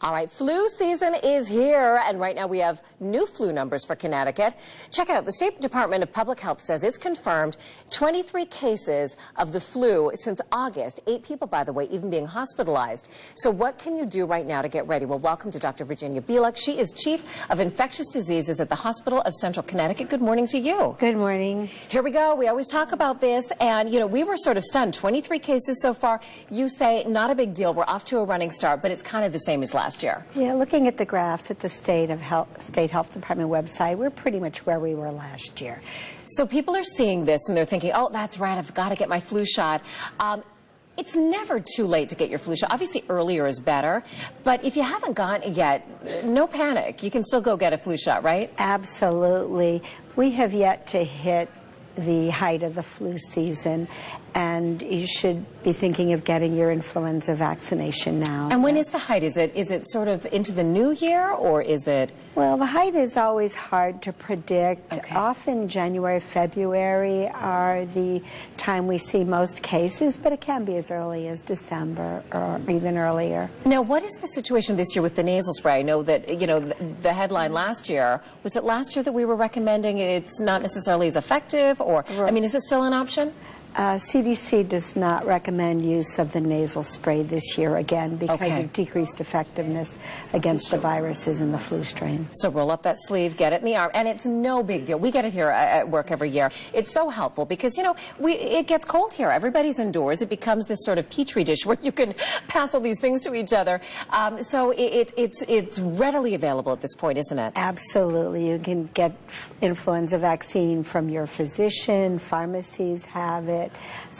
All right, flu season is here, and right now we have new flu numbers for Connecticut. Check it out. The State Department of Public Health says it's confirmed 23 cases of the flu since August. 8 people, by the way, even being hospitalized. So what can you do right now to get ready? Well, welcome to Dr. Virginia Bieluch. She is Chief of Infectious Diseases at the Hospital of Central Connecticut. Good morning to you. Good morning. Here we go. We always talk about this, and, we were sort of stunned. 23 cases so far. You say not a big deal. We're off to a running start, but it's kind of the same as last year. Yeah, looking at the graphs at the State Health Department website, we're pretty much where we were last year. So people are seeing this and they're thinking, oh, that's right, I've got to get my flu shot. It's never too late to get your flu shot. Obviously, earlier is better. But if you haven't gotten it yet, no panic. You can still go get a flu shot, right? Absolutely. We have yet to hit the height of the flu season, and you should be thinking of getting your influenza vaccination now. And when is the height? Is it sort of into the new year, or is it? Well, the height is always hard to predict. Okay. Often January, February are the time we see most cases, but it can be as early as December or even earlier. Now, what is the situation this year with the nasal spray? I know that, the headline last year, was it last year that we were recommending it's not necessarily as effective, or, I mean, is it still an option? CDC does not recommend use of the nasal spray this year again because of decreased effectiveness against the viruses in the flu strain. So roll up that sleeve, get it in the arm, and it's no big deal. We get it here at work every year. It's so helpful because, it gets cold here. Everybody's indoors. It becomes this sort of petri dish where you can pass all these things to each other. So it's readily available at this point, isn't it? Absolutely. You can get influenza vaccine from your physician. Pharmacies have it.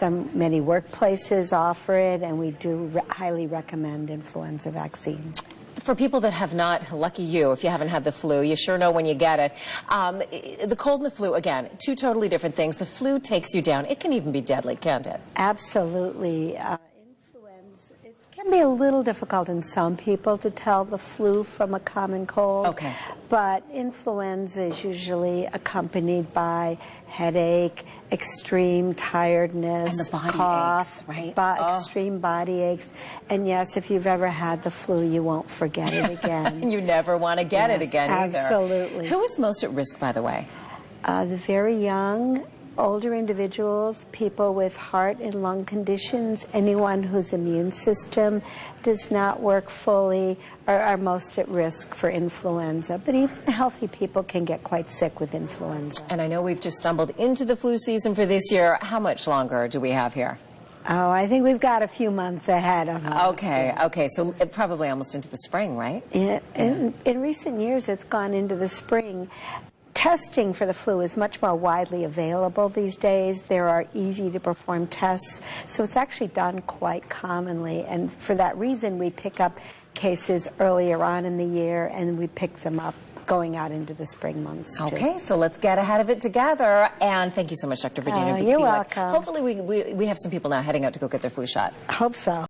Many workplaces offer it, and we do highly recommend influenza vaccine. For people that have not, lucky you, if you haven't had the flu, you sure know when you get it. The cold and the flu, again, two totally different things. The flu takes you down. It can even be deadly, can't it? Absolutely. Influenza, it can be a little difficult in some people to tell the flu from a common cold. Okay. But influenza is usually accompanied by headache, extreme tiredness, and the body cough, aches, right? Extreme body aches. And yes, if you've ever had the flu, you won't forget it again. You never want to get it again either. Absolutely. Who is most at risk, by the way? The very young, older individuals, people with heart and lung conditions, anyone whose immune system does not work fully are most at risk for influenza. But even healthy people can get quite sick with influenza. And I know we've just stumbled into the flu season for this year. How much longer do we have here? Oh, I think we've got a few months ahead of us. Okay, so probably almost into the spring, right? In recent years, it's gone into the spring. Testing for the flu is much more widely available these days. There are easy-to-perform tests, so it's actually done quite commonly. And for that reason, we pick up cases earlier on in the year, and we pick them up going out into the spring months, too. Okay, so let's get ahead of it together. And thank you so much, Dr. Virginia Bieluch. You're welcome. Hopefully we have some people now heading out to go get their flu shot. I hope so.